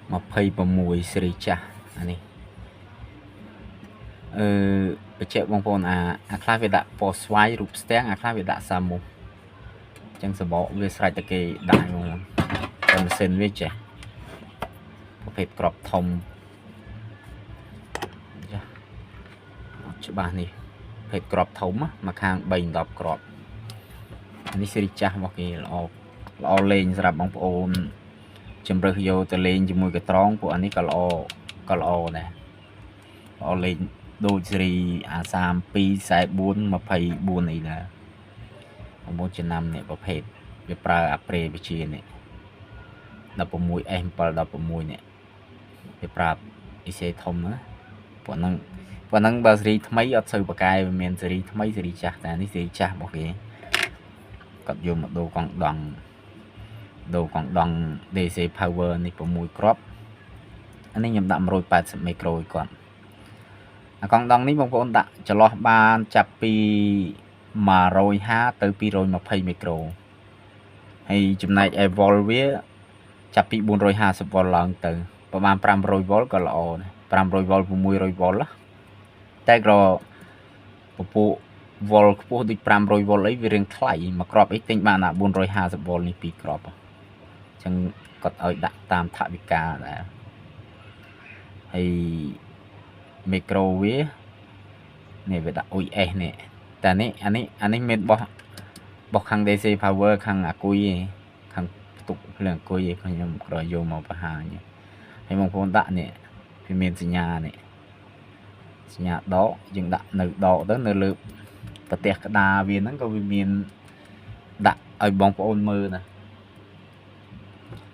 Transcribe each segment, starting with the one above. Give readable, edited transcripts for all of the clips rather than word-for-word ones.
mà phây bờ mùi sri cha anh này bây giờ bông bồn khai về đã bỏ xoay rụp stang khai về đã sa mù chẳng sẽ bỏ về sai tới cái đại luôn còn xin với trẻ có phải crop thông cho bạn này phải crop thống mà khang bình đọc crop anh đi sri cha một cái lo lên ra bông bồn chấm rực vô từ lên cho mùi cái tròn của anh ấy có lo này lo lên đôi sri sam pi sai buôn mà phải buôn này là một chân năm này có phải về pra apre về chi này đập vào mũi em pa đập vào mũi này về pra sẽ thông nữa bọn năng bao sri mấy ở sâu bạc cài miền sri mấy sri chặt này sri chặt một cái cắt vô một đồ còn đòn DC power này của mũi crop anh ấy nhầm đậm rồi 80 micro còn con đòn này bông bông đã cho lo ban chập pi mà rồi ha từ pi rồi mà pay micro hay chùm này evolve chập pi 450V lần từประมาณ 500V ก็ល្អណា 500V 600V តែក៏ពពុះ volt ខ្ពស់ដូច 500V អីវារៀងថ្លៃមួយគ្រាប់អីទិញបានតែ 450V នេះពីរគ្រាប់អញ្ចឹងគាត់ឲ្យដាក់តាមថវិកាដែរហើយ micro វានេះវាដាក់ OS នេះតែនេះអានេះមានបោះខាង DC power ខាងអាគុយខាងផ្ទុកភ្លើងអាគុយខ្ញុំក្រយកមកបង្ហាញហើយបងប្អូនដាក់នេះវាមានសញ្ញានេះសញ្ញាដកយើងដាក់នៅដកទៅនៅលើប្រទេសក្តារវាហ្នឹងក៏វាមានដាក់ឲ្យបងប្អូនមើលណា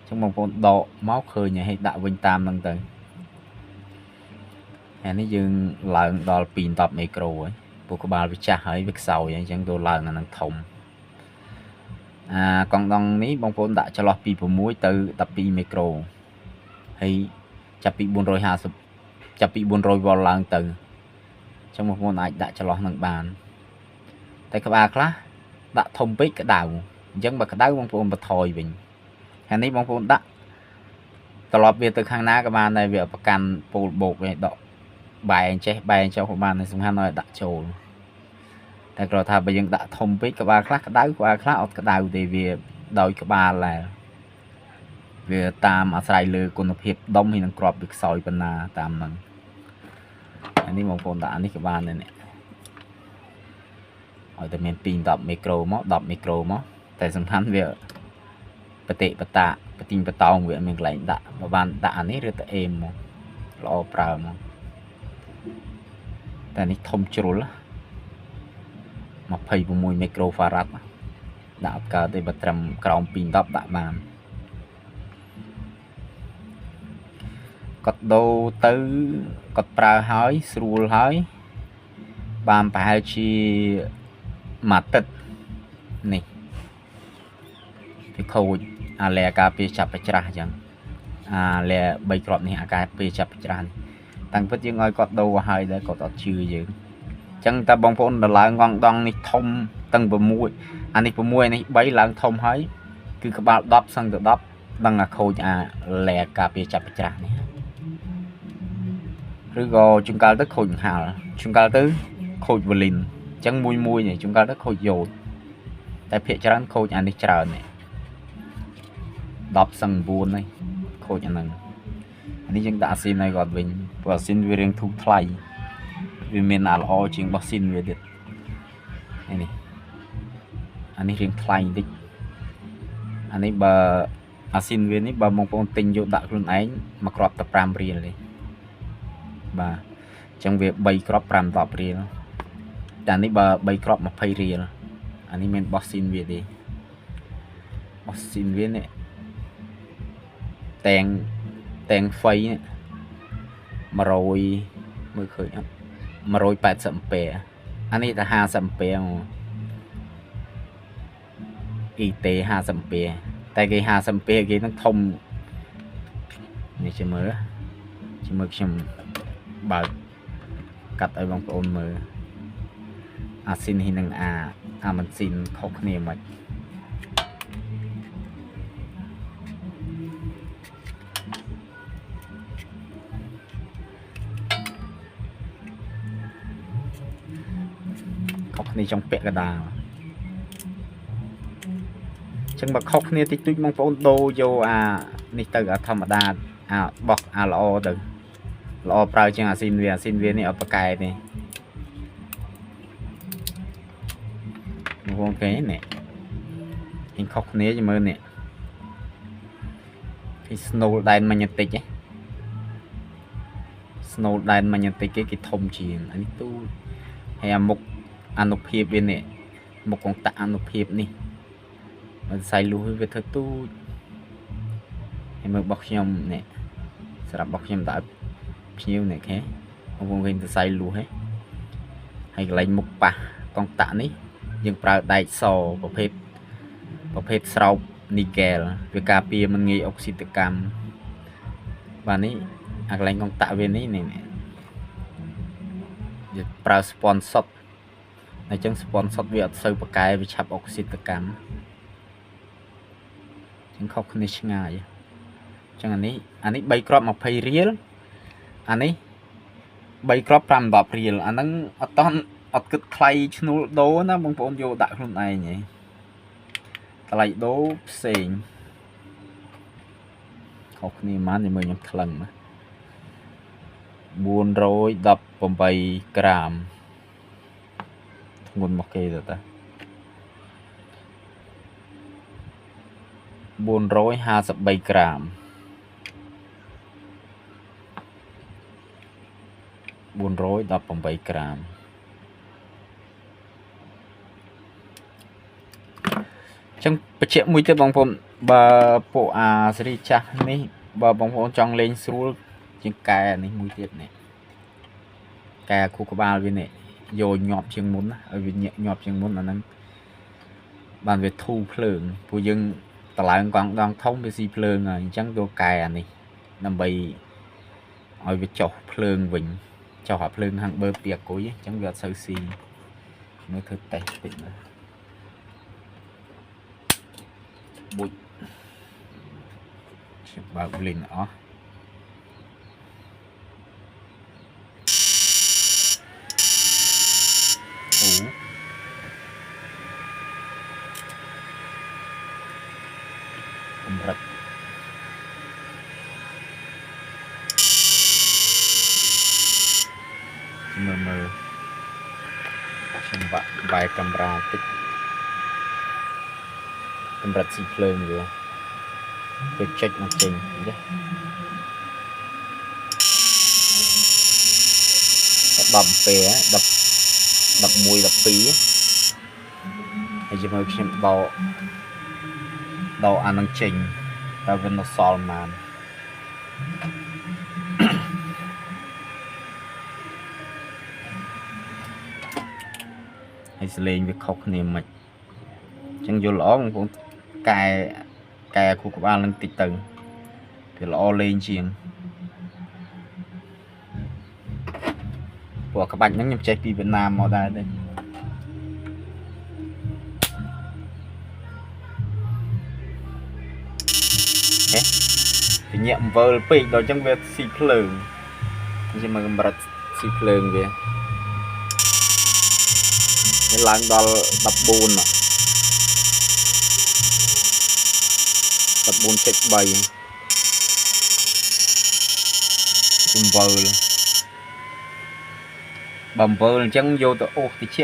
ចឹងបងប្អូនដកមកឃើញឲ្យដាក់វិញតាមហ្នឹងទៅហើយនេះយើងឡើងដល់210មីក្រូហើយពួកក្បាលវាចាស់ហើយវាខ្សោយអញ្ចឹងទៅឡើងអាហ្នឹងធំកង់ដងនេះបងប្អូនដាក់ចន្លោះពី6ទៅ12មីក្រូហើយចាប់ពី 450 ចាប់ពី 400V ឡើងទៅចឹងបងប្អូនអាចដាក់ចន្លោះនឹងបានតែក្បាលខ្លះដាក់ធំពេកក្តៅអញ្ចឹងបើក្តៅបងប្អូនបន្ថយវិញហើយនេះបងប្អូនដាក់ត្រឡប់វាទៅខាងណាក៏បានដែរវាប្រកាន់ពូលបោកវាដកបែងចេះបែងចុះក៏បានសំខាន់ឲ្យដាក់ចូលតែគ្រាន់ថាបើយើងដាក់ធំពេកក្បាលខ្លះក្តៅក្បាលខ្លះអត់ក្តៅទេវាដោយក្បាលដែរវាតាមអាស្រ័យលើគុណភាពដុំហើយនឹងក្របវាខ្សោយប៉ុណ្ណាតាមហ្នឹងអានេះបងប្អូនដាក់នេះក៏បានដែរនេះឲ្យតែមាន210មីក្រូមក10មីក្រូមកតែសំខាន់វាបតិបតាបទីងបតោងវាមានកន្លែងដាក់បើបានដាក់អានេះឬតែអេមមកល្អប្រើមកតែនេះធំជ្រុល26មីក្រូហ្វារ៉ាត់ដាក់អត់កើតទេបើត្រឹមក្រោម210ដាក់បានគាត់ដូរទៅគាត់ប្រើហើយស្រួលហើយបានប្រហែលជាមួយទឹកនេះវាខូចអាលែការពារចាប់ច្រាស់អញ្ចឹងអាលែ3គ្រាប់នេះអាការពារចាប់ច្រាស់នេះតាំងពិតយើងឲ្យគាត់ដូរហើយដែរគាត់អត់ជឿយើងអញ្ចឹងតែបងប្អូនដល់ឡើងងងដងនេះធំតាំង6អានេះ6នេះ3ឡើងធំហើយគឺក្បាល10សឹងទៅ10ដឹងអាខូចអាលែការពារចាប់ច្រាស់នេះឬក៏ជួនកាលទៅខូចហាលជួនកាលទៅខូចវ៉ូលីនអញ្ចឹងមួយនេះជួនកាលទៅខូចយ៉ូតតែភាគច្រើនខូចអានេះច្រើននេះ10សឹង9នេះខូចអាហ្នឹងអានេះយើងដាក់អាស៊ីនឲ្យគាត់វិញព្រោះអាស៊ីនវារៀងធូរថ្លៃវាមានអាល្អជាងរបស់ស៊ីនវាទៀតនេះអានេះរៀងថ្លៃបន្តិចអានេះបើអាស៊ីនវានេះបើបងប្អូនទិញយកដាក់ខ្លួនឯងមួយគ្រាប់តែ5រៀលទេបាទអញ្ចឹងវា3គ្រាប់5-10រៀលតែនេះបើ3គ្រាប់20រៀលអានេះមានបោះស៊ីនវាទេបោះស៊ីនវានេះតែងហ្វៃនេះ100មើលឃើញអត់180អាំពែអានេះតែ50អាំពែអ៊ីតេ50អាំពែតែគេ50អាំពែគេនឹងធំនេះជិះមើលខ្ញុំបើកាត់ឲ្យបងប្អូនមើលអាស៊ីននេះនឹងអាម៉ាស៊ីនខុសគ្នាមិន នេះចង់ពាក់កដាលចឹងបើខុសគ្នាតិចតួចបងប្អូនដូរយកអានេះទៅអាធម្មតាអាបោះអាល្អទៅល្អប្រើជាងអាស៊ីនវានេះអត់ប្រកែទេបងប្អូននេះឯងខុសគ្នាជមើលនេះគេ Snow Line Magnetic ឯង Snow Line Magnetic គេធំជាងអានេះទូហើយអាមុខអនុភាពវានេះមុខកងតាក់អនុភាពនេះមិនស្អីលុះវាធ្វើទូហើយមើលរបស់ខ្ញុំនេះសម្រាប់របស់ខ្ញុំតើភ្ញៀវនេះគេបងប្អូនឃើញទៅស្អីលុះហើយកន្លែងមុខប៉ះកងតាក់នេះយើងប្រើដែកសប្រភេទស្រោបនីកែលវាការពារមិនងាយអុកស៊ីតកម្មបាទនេះអាកន្លែងកងតាក់វានេះយើងប្រើស្ពនសុតអញ្ចឹងស្ពនសុតវាអត់សូវប្រកែវាឆាប់អុកស៊ីតកម្មចឹងខុសគ្នាឆ្ងាយចឹងអានេះ3គ្រាប់20រៀលអានេះ3គ្រាប់5-10រៀលអាហ្នឹងអត់គិតថ្លៃឈ្នួលដូរណាបងប្អូនយកដាក់ខ្លួនឯងហីថ្លៃដូរផ្សេងខុសគ្នាប៉ុន្មានមើលខ្ញុំថ្លឹងណា418ក្រាមធ្ងន់មកគេទៅតា453ក្រាម418ក្រាមចឹងបញ្ជាក់មួយទៀតបងប្អូនបើពួកអាសេរីចាស់នេះបើបងប្អូនចង់លេងស្រួលជាងកែនេះមួយទៀតនេះកែខួរក្បាលវានេះយកញាប់ជាងមុនណាឲ្យវាញាប់ជាងមុនអាហ្នឹងបានវាធូរភ្លើងពួកយើងតឡើងកង់ដងធំវាស៊ីភ្លើងហើយអញ្ចឹងយកកែអានេះដើម្បីឲ្យវាចុះភ្លើងវិញចុះអាភ្លើងខាងបើពីអាគុយអញ្ចឹងវាអត់សូវស៊ីមើលធ្វើតេស្តតិចមើលបុចខ្ញុំបើកលេងអស់អូកម្រិតមើលខ្ញុំបែរកាមេរ៉ាតិចកម្រិតស៊ីភ្លើងវាទៅចុចមកចេញចា10 អំពែ11 12ហើយជាមើលខ្ញុំដកអានឹងចេញតើវានៅសល់ប៉ុន្មានហើយសលេងវាខុសគ្នាមិនអញ្ចឹងយល់ល្អបងប្អូនកែខួរក្បាលនឹងតិចទៅវាល្អលេងជាងព្រោះក្បាច់ហ្នឹងខ្ញុំចេះពីវៀតណាមមកដែរទេវាញាក់អំវើលពេកដល់អញ្ចឹងវាស៊ីភ្លើងខ្ញុំមើលកម្រិតស៊ីភ្លើងវាឡើងដល់14 14.3 អំវើលបើអំវើលអញ្ចឹងយកទៅអូសតិច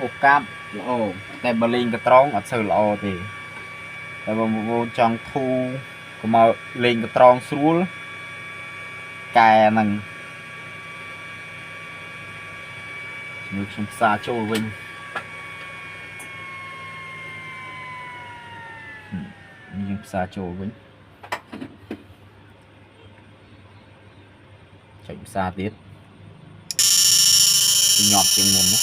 អូសកាបល្អតែបើលេងកត្រងអត់សូវល្អទេតែបើបងប្អូនចង់ធូរកុំមកលេងកត្រងស្រួលកែហ្នឹងមើលខ្ញុំផ្សារចូលវិញយើងផ្សារចូលវិញចុចផ្សារទៀតញាប់ជាងមុនណា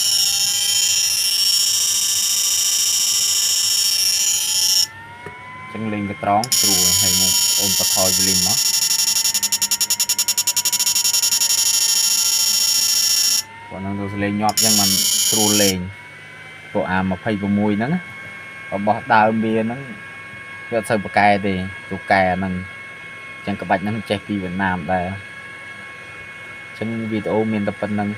ចឹងលេងកត្រងស្រួលហើយមកអូនបថយវាលេងមកប៉ុណ្ណឹងទៅលេងញាប់ចឹងมันស្រួលលេងពួកអា26ហ្នឹងរបស់ដើមវាហ្នឹងវាអត់សូវប្រកែទេទូកែហ្នឹងចឹងក្បាច់ហ្នឹងចេះពីវៀតណាមដែរចឹងវីដេអូមានតែប៉ុណ្្នឹង